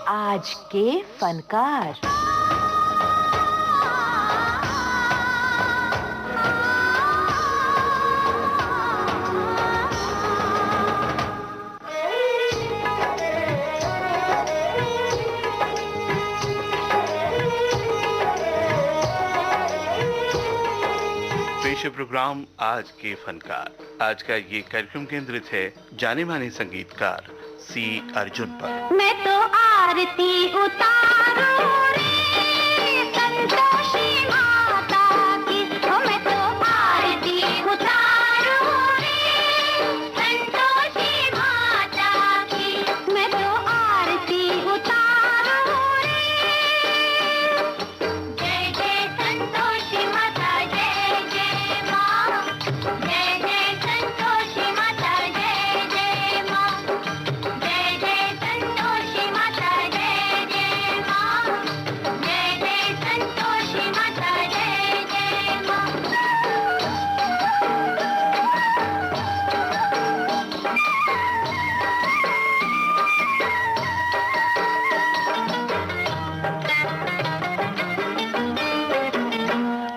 आज के फनकार। पेश प्रोग्राम आज के फनकार। आज का ये कार्यक्रम केंद्रित है जाने माने संगीतकार सी अर्जुन पर। मैं तो आरती उतारूं रे संतोषी माता की, मैं तो आरती उतारूं रे संतोषी माता की, मैं तो आरती उतारूं रे। जय जय संतोषी माता, जय जय माँ, जय जय संतोषी माता, जय जय माँ, जय जय संतोषी माता, जय जय माँ, जय जय संतोषी माता, जय जय माँ।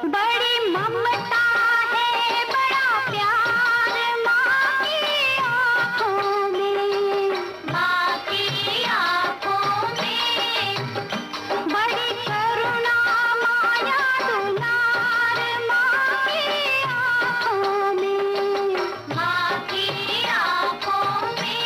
बड़ी ममता है, बड़ा प्यार माँ की आँखों में, माँ की आँखों में। बड़ी करुणा माया दुलार माँ की आँखों में, माँ की आँखों में।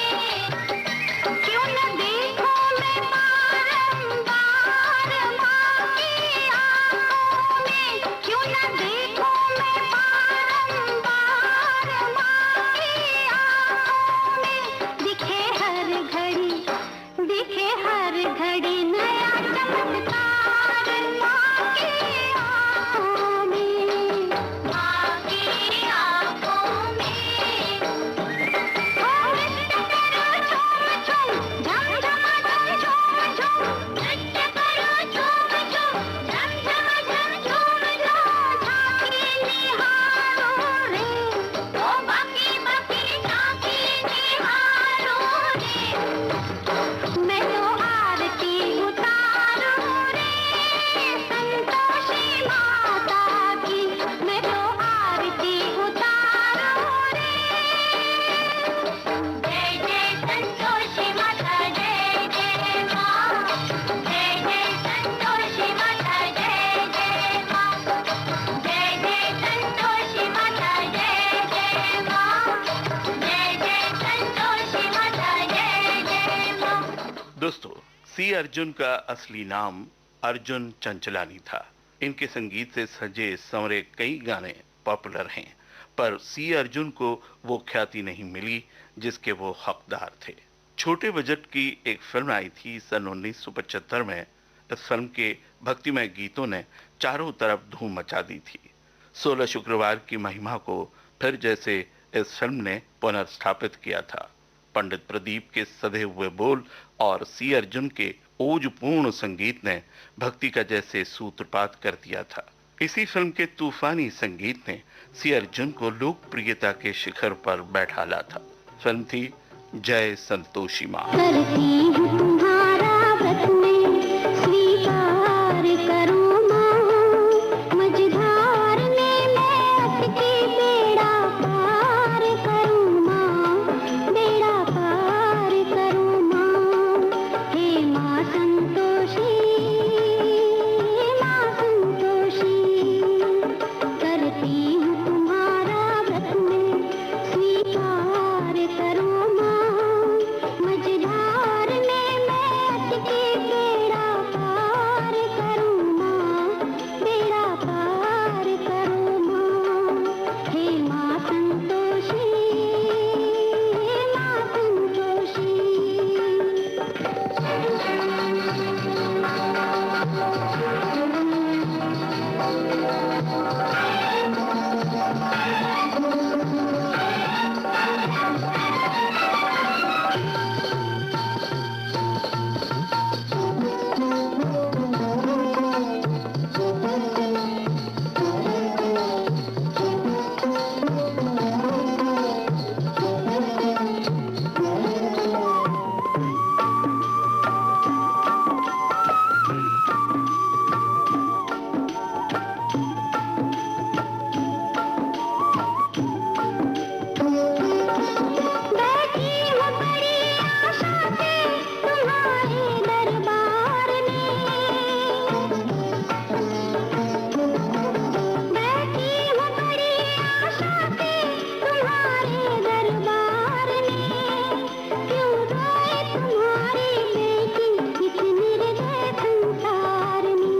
क्यों न देखूं मैं बारंबार माँ की आँखों में, क्यों न देखूं मैं बारंबार माँ की आँखों में। दिखे हर घड़ी नया चमत्कार माँ की आँखों में, माँ की आँखों में। ओ नृत्य करो झूम झूम, झम झम झम झूम झूम, नृत्य करो झूम झूम, झम झम झम झूम झूम। झांकी निहारो रे, ओ बाकी बाकी झांकी निहारो रे। मैं तो आरती उतारूं रे संतोषी माता की, मैं तो आरती उतारूं रे। जय जय संतोषी माता, जय जय माँ, जय जय संतोषी माता, जय जय माँ, जय जय संतोषी माता, जय जय माँ, जय जय संतोषी माता, जय जय माँ। दोस्तों, सी अर्जुन का असली नाम अर्जुन चंचलानी था। इनके संगीत से सजे संवरे कई गाने पॉपुलर हैं, पर सी अर्जुन को वो ख्याति नहीं मिली जिसके वो हकदार थे। छोटे बजट की एक फिल्म आई थी सन 1975 में। इस फिल्म के भक्तिमय गीतों ने चारों तरफ धूम मचा दी थी। 16 शुक्रवार की महिमा को फिर जैसे इस फिल्म ने पुनर्स्थापित किया था। पंडित प्रदीप के सधे हुए बोल और सी अर्जुन के ओजपूर्ण संगीत ने भक्ति का जैसे सूत्रपात कर दिया था। इसी फिल्म के तूफानी संगीत ने सी अर्जुन को लोकप्रियता के शिखर पर बैठाला था। फिल्म थी जय संतोषी माँ। करती हूँ तुम्हारा व्रत में स्वीकार करो माँ, मझधार में मैं अटकी बेड़ा पार करूँ माँ, बेड़ा पार करूँ माँ। हे माँ संतोषी, माँ संतोषी, करती हूँ तुम्हारा व्रत में स्वीकार करो माँ, मझधार में तुम्हारे दरबार में बैठी हूँ बड़ी आशा से तुम्हारे दरबार में क्यों रोए तुम्हारी बेटी इस निर्दय संसार में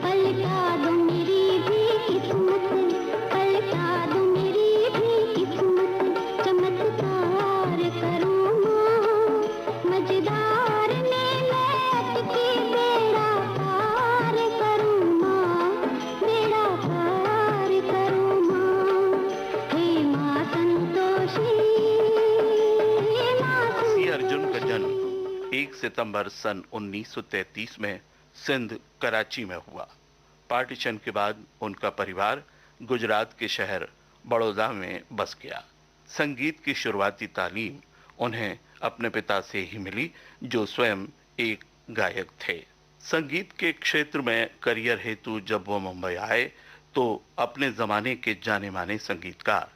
पलटा दो मेरी भी किस्मत पलटा दो मेरी भी किस्मत चमत्कार करूँ मझधार में मैं अटकी बेड़ा पार करूँ माँ बेड़ा पार करूँ माँ हे माँ संतोषी माँ सी अर्जुन का जन्म 1 सितंबर सन 1933 में सिंध कराची में हुआ। पार्टीशन के बाद उनका परिवार गुजरात के शहर बड़ौदा में बस गया। संगीत की शुरुआती तालीम उन्हें अपने पिता से ही मिली, जो स्वयं एक गायक थे। संगीत के क्षेत्र में करियर हेतु जब वो मुंबई आए तो अपने जमाने के जाने माने संगीतकार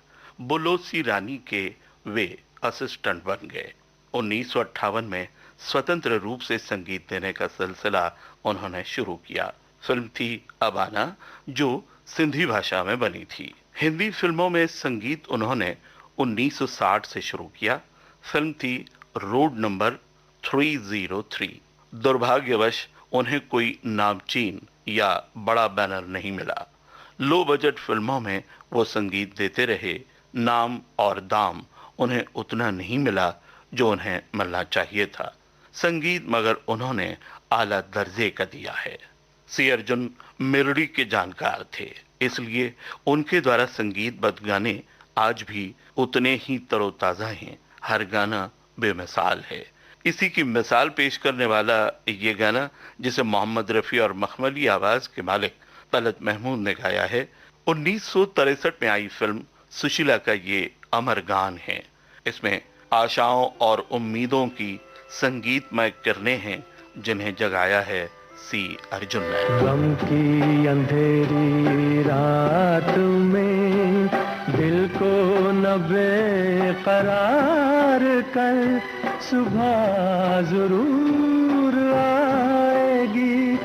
बुलोसी रानी के वे असिस्टेंट बन गए। 1958 में स्वतंत्र रूप से संगीत देने का सिलसिला उन्होंने शुरू किया। फिल्म थी अबाना, जो सिंधी भाषा में बनी थी। हिंदी फिल्मों में संगीत उन्होंने 1960 से शुरू किया। फिल्म थी रोड नंबर 303। दुर्भाग्यवश उन्हें कोई नामचीन या बड़ा बैनर नहीं मिला। लो बजट फिल्मों में वो संगीत देते रहे, नाम और दाम उन्हें उतना नहीं मिला जो उन्हें मिलना चाहिए था। संगीत मगर उन्होंने आला दर्जे का दिया है। सी अर्जुन मेलोडी के जानकार थे, इसलिए उनके द्वारा संगीतबद्ध गाने आज भी उतने ही तरोताजा हैं। हर गाना बेमिसाल है। इसी की मिसाल पेश करने वाला ये गाना, जिसे मोहम्मद रफ़ी और मखमली आवाज के मालिक तलत महमूद ने गाया है, 1963 में आई फिल्म सुशीला का ये अमर गान है। इसमें आशाओं और उम्मीदों की संगीतमय किरणें हैं, जिन्हें जगाया है सी अर्जुन ने। गम की अंधेरी रात में दिल को न बेकरार कर, सुबह जरूर आएगी,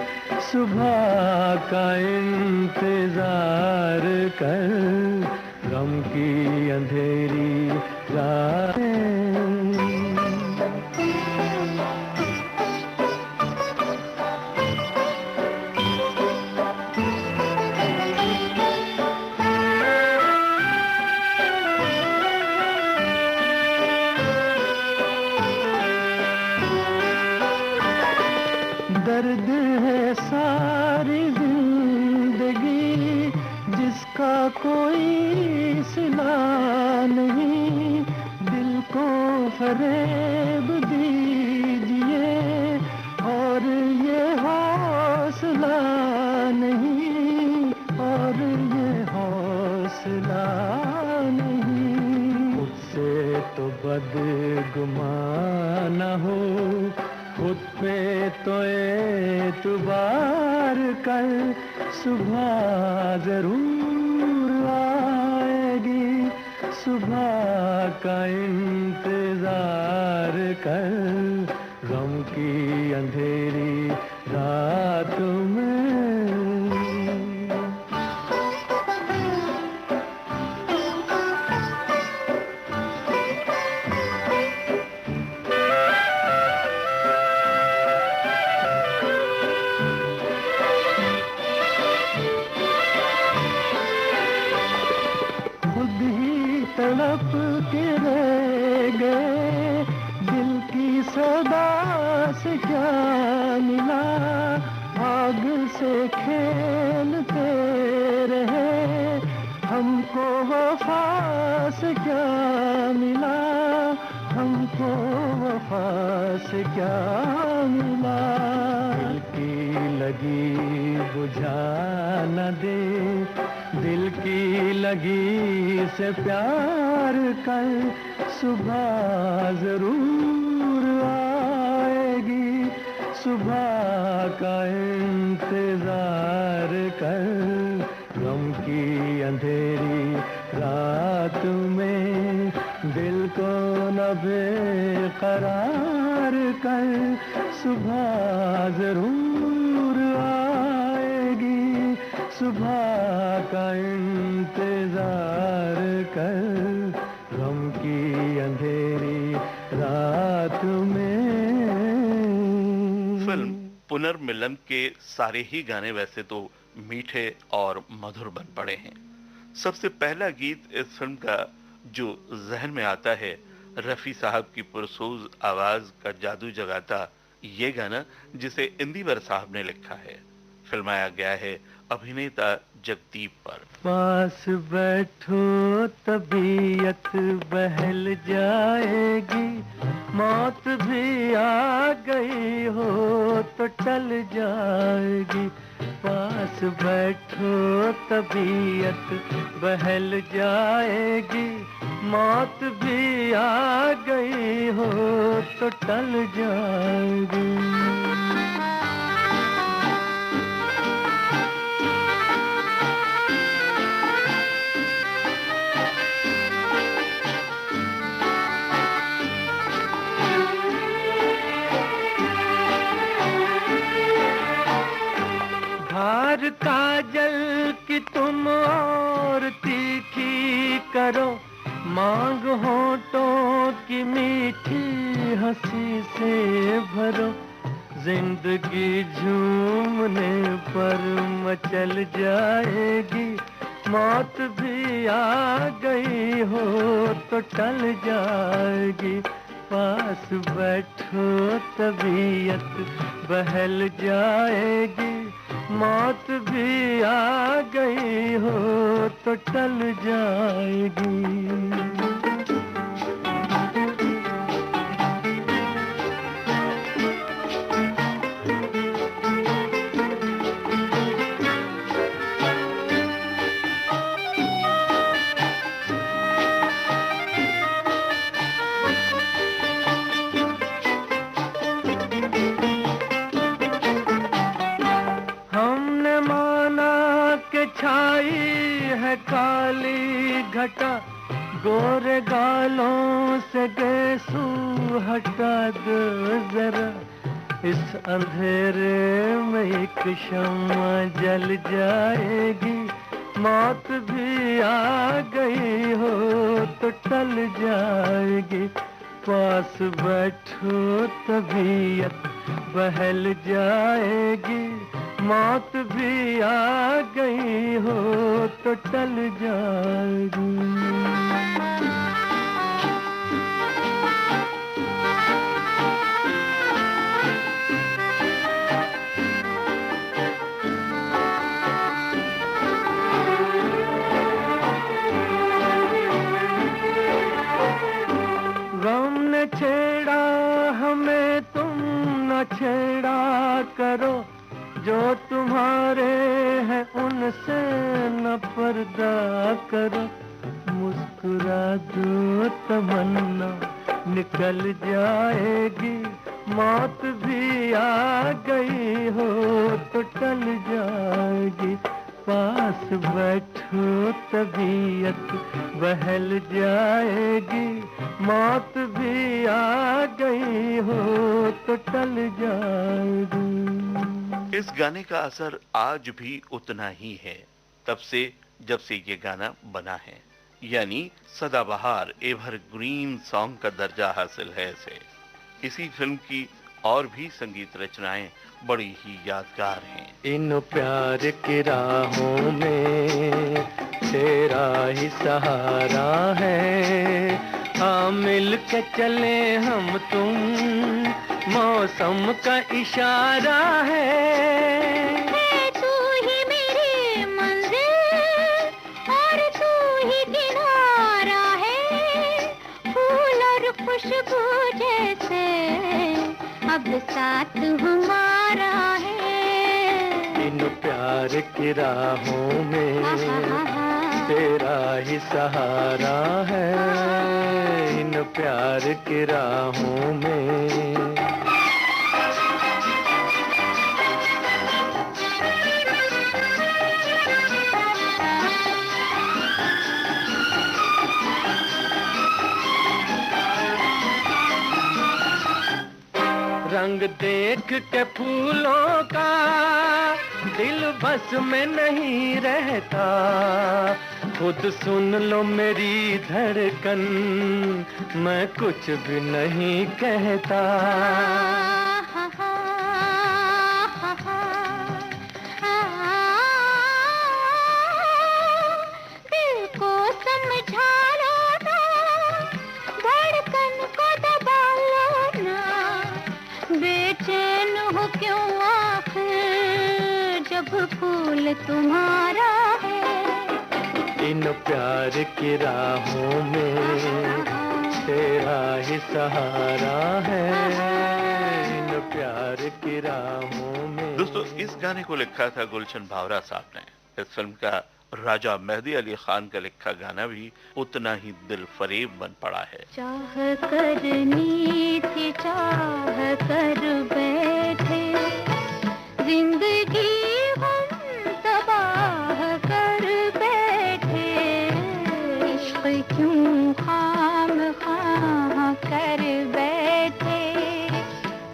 सुबह का इंतजार कर। गम की अंधेरी रात दर्द है सारी जिंदगी जिसका कोई सिला नहीं, दिल को फरेब दीजिए और ये हौसला नहीं, और ये हौसला नहीं। मुझसे तो बदगुमान न हो, खुद पे तो एतबार कर, सुबह जरूर आएगी, सुबह का इंतजार कर। गम की अंधेरी रात में तड़प के रह गए, दिल की सदा से क्या मिला, आग से खेलते रहे, हमको वफा से क्या मिला, हमको वफा से क्या मिला। दिल की लगी बुझा न दे, दिल की लगी से प्यार कर, सुबह जरूर आएगी, सुबह का इंतजार कर। गम की अंधेरी रात में दिल को न बेकरार कर, कर सुबह जरूर आएगी, सुबह का इंतजार कर गम की अंधेरी रात में। फिल्म पुनर्मिलन के सारे ही गाने वैसे तो मीठे और मधुर बन पड़े हैं। सबसे पहला गीत इस फिल्म का जो जहन में आता है, रफी साहब की पुरसोज आवाज का जादू जगाता ये गाना, जिसे इंदिवर साहब ने लिखा है, फिल्माया गया है अभिनेता जगदीप पर। पास बैठो तबीयत बहल जाएगी, मौत भी आ गई हो तो टल जाएगी। पास बैठो तबीयत बहल जाएगी, मौत भी आ गई हो तो टल जाएगी। धार काजल की तुम और तीखी करो, मांग होठों की मीठी हंसी से भरो। जिंदगी झूमने पर मचल जाएगी, मौत भी आ गई हो तो टल जाएगी। पास बैठो तबीयत बहल जाएगी, मौत भी आ गई हो तो टल जाएगी। हमने माना के छाई है काली घटा, गोरे गालों से गेसू हटा दो जरा। इस अंधेरे में एक शम्मा जल जाएगी, मौत भी आ गई हो तो टल जाएगी। पास बैठो तबीयत बहल जाएगी, मौत भी आ गई हो तो टल जाएगी। गम ने छेड़ा हमें, तुम न छेड़ा करो। जो तुम्हारे हैं उनसे न पर्दा करो। मुस्कुरा दो तमन्ना निकल जाएगी, मौत भी आ गई हो तो टल जाएगी। पास बैठो तबीयत बहल जाएगी, मौत भी आ गई हो तो टल जाएगी। इस गाने का असर आज भी उतना ही है, तब से जब से ये गाना बना है, यानी सदाबहार एवरग्रीन सॉन्ग का दर्जा हासिल है इसे। इसी फिल्म की और भी संगीत रचनाएं बड़ी ही यादगार हैं। इन प्यार की राहों में तेरा ही सहारा है, हाँ मिल के चले हम तुम, मौसम का इशारा है। तू ही मेरी मंजिल और तू ही किनारा है, फूल और खुशबू जैसे अब साथ हमारा है। इन प्यार की राहों में तेरा ही सहारा है, इन प्यार की राहों में। देख के फूलों का दिल बस में नहीं रहता। खुद सुन लो मेरी धड़कन, मैं कुछ भी नहीं कहता। दिल को समझा लो ना, धड़कन को दबा लो ना, बेचैन हो क्यों आखिर जब फूल तुम्हारा है। इन प्यार की राहों में तेरा ही सहारा है, इन प्यार की राहों में। दोस्तों, इस गाने को लिखा था गुलशन भावरा साहब ने। इस फिल्म का राजा मेहदी अली खान का लिखा गाना भी उतना ही दिल फरेब बन पड़ा है। चाह करनी थी चाह कर बैठे, जिंदगी हम तबाह कर बैठे, इश्क क्यों खामखा कर बैठे,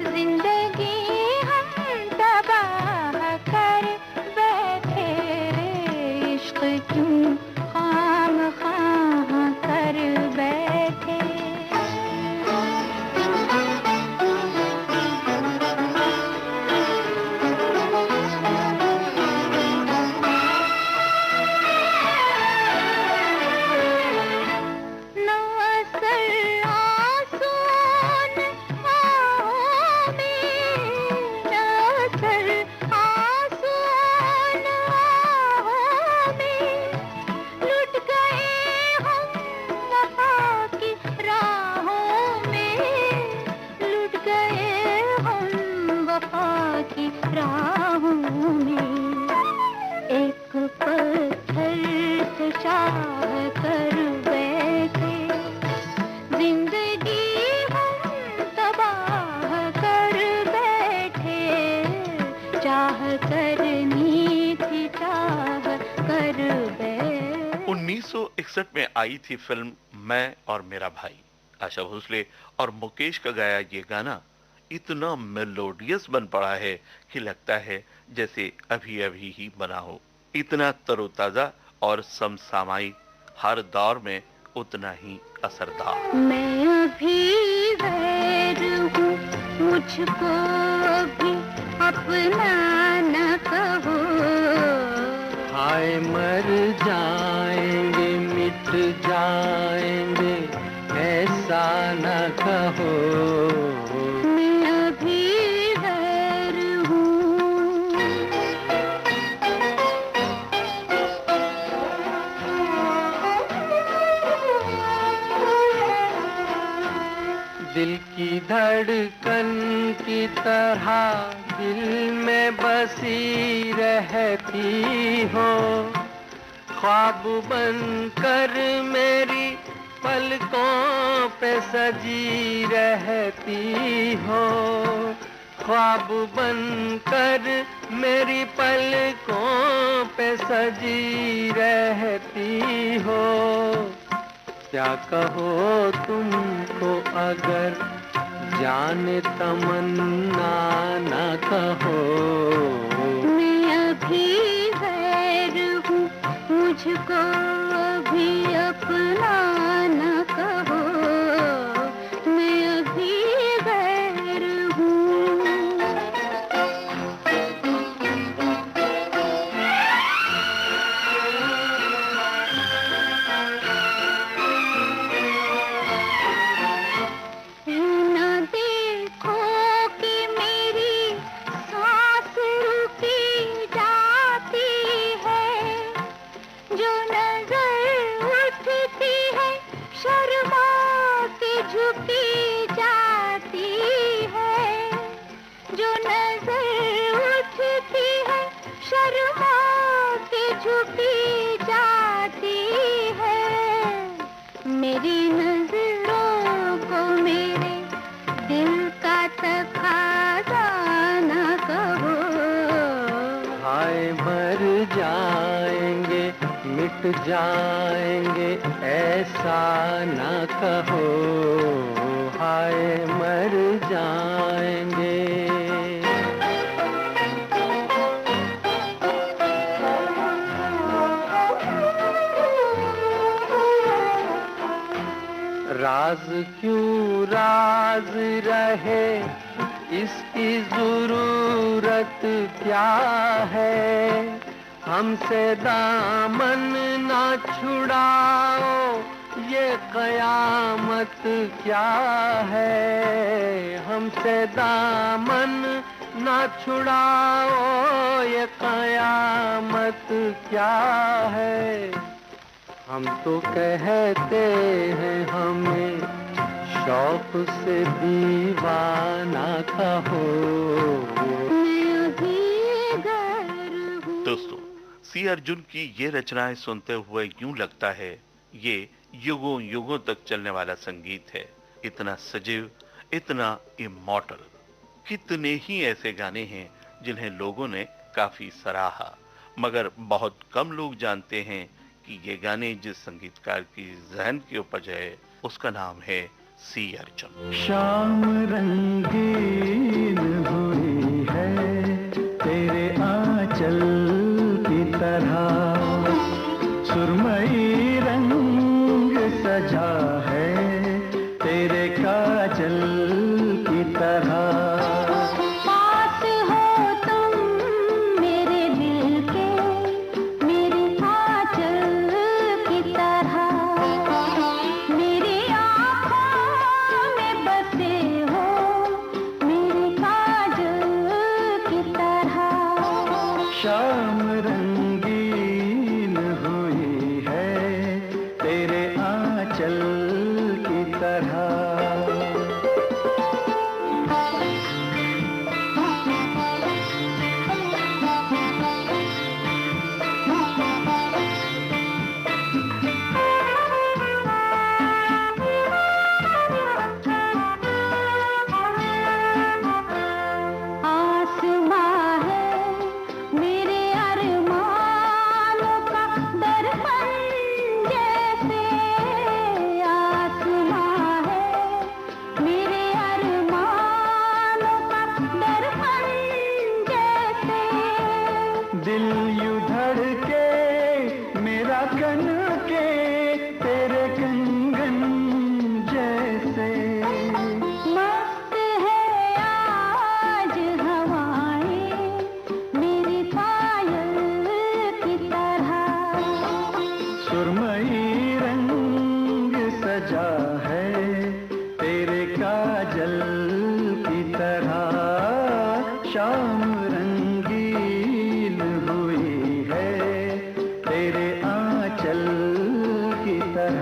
जिंदगी हम तबाह कर बैठे, इश्क क्यों खामखा कर बैठे। करनी थी चाह कर बैठे। 1961 में आई थी फिल्म मैं और मेरा भाई। आशा भोसले और मुकेश का गाया ये गाना इतना मेलोडियस बन पड़ा है कि लगता है जैसे अभी अभी ही बना हो। इतना तरोताजा और समसामयिक, हर दौर में उतना ही असरदार। मैं अभी गैर हूँ, मुझको भी अपना न कहो। हाय मर जाएंगे मिट जाएंगे ऐसा न कहो। मैं अभी गैर हूँ। दिल की धड़कन की तरह दिल में बसी रहती हो, ख्वाब बनकर मेरी पलकों पे सजी रहती हो, ख्वाब बनकर मेरी पलकों पे सजी रहती हो। क्या कहो तुमको अगर जाने तमन्ना न कहो। मैं अभी गैर हूँ, मुझको भी अपना न कहो। मैं अभी गैर हूँ। झुकी जाती है, जो नजर उठती है शर्मा के झुकी जाती है। मेरी नजरों को मेरे दिल का तकाज़ा न कहो। हाय मर जाएंगे मिट जाएंगे ऐसा न कहो। हाय मर जाएंगे। राज क्यों राज रहे, इसकी जरूरत क्या है। हमसे दामन ना छुड़ाओ, ये कयामत क्या है। हमसे दामन ना छुड़ाओ, ये कयामत क्या है। हम तो कहते हैं हमें शौक से दीवाना कहो। दोस्तों, सी अर्जुन की ये रचनाएं सुनते हुए यूं लगता है ये युगों युगों तक चलने वाला संगीत है। इतना सजीव, इतना इमॉर्टल। कितने ही ऐसे गाने हैं जिन्हें लोगों ने काफी सराहा, मगर बहुत कम लोग जानते हैं कि ये गाने जिस संगीतकार की जहन की उपज है उसका नाम है सी अर्जुन। शाम रंगीन हुई है तेरे आंचल की तरह, सुरमई रंग सजा है तेरे काजल की तरह। पास हो तुम मेरे दिल के, मेरे आंचल की तरह। मेरी आँखों में बसे हो मेरे काजल की तरह। शाम रंगीन हुई है तेरे आंचल की तरह। आसमां है मेरे अरमानों का दर्पण जैसे। आसमां है मेरे अरमानों का दर्पण जैसे। दिल यूं धड़के मेरा कन के तेरे कंगन जैसे। मस्त है आज हवाएं मेरी पायल की तरह। सुरमई रंग सजा है तेरे काजल की तरह। शाम रंगीन हुई है तेरे आंचल की तरह।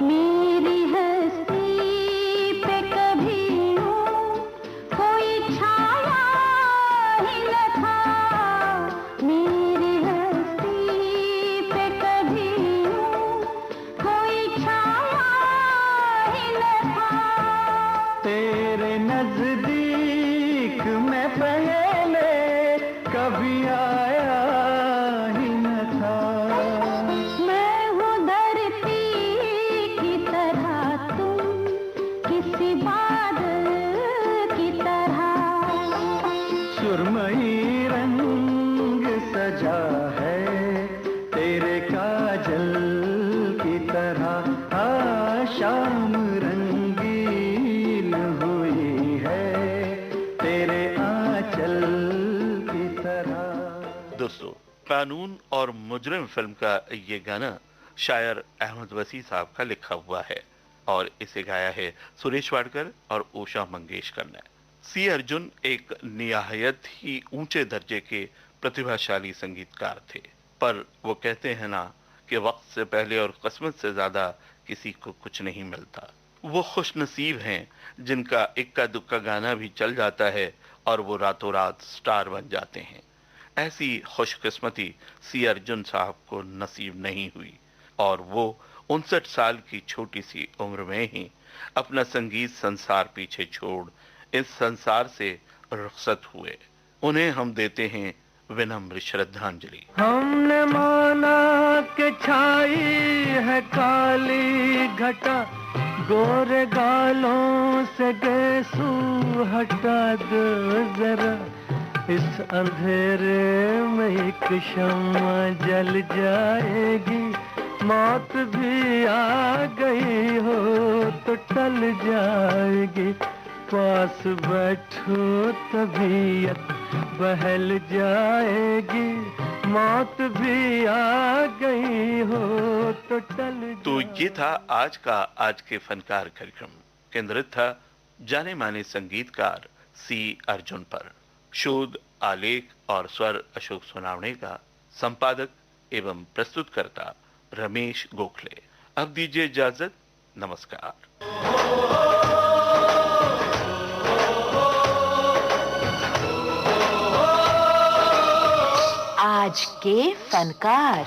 मेरी हस्ती पे कभी यूं कोई छाया ही न था। मेरी हस्ती पे कभी यूं कोई छाया ही न था। तेरे नजदीक मैं पहले कभी आया ही न था। मैं हूँ धरती की तरह, तुम किसी बादल की तरह। सुरमई रंग सजा है तेरे काजल की तरह। शाम रंगीन हुई है तेरे आंचल की तरह। दोस्तों, कानून और मुजरिम फिल्म का ये गाना शायर अहमद वसी साहब का लिखा हुआ है और इसे गाया है सुरेश वाडकर और उषा मंगेशकर ने। सी अर्जुन एक निहायत ही ऊंचे दर्जे के प्रतिभाशाली संगीतकार थे, पर वो कहते हैं ना कि वक्त से पहले और किस्मत से ज्यादा किसी को कुछ नहीं मिलता। वो खुशनसीब हैं जिनका इक्का दुक्का गाना भी चल जाता है और वो रातों रात स्टार बन जाते हैं। ऐसी खुशकिस्मती सी अर्जुन साहब को नसीब नहीं हुई और वो 59 साल की छोटी सी उम्र में ही अपना संगीत संसार पीछे छोड़ इस संसार से रुखसत हुए। उन्हें हम देते हैं विनम्र श्रद्धांजलि। हमने माना कि छाई है काली घटा, गोरे गालों से गेसू हटा दो जरा, इस अंधेरे में एक शम्मा जल जाएगी, मौत भी आ गई हो तो टल जाएगी, पास बैठो तबीयत बहल जाएगी, मौत भी आ गई हो तो टल तो ये था आज का आज के फनकार कार्यक्रम। केंद्रित था जाने माने संगीतकार सी अर्जुन पर। शोध, आलेख और स्वर अशोक सोनावणे का, संपादक एवं प्रस्तुतकर्ता रमेश गोखले। अब दीजिए इजाजत, नमस्कार। आज के फनकार।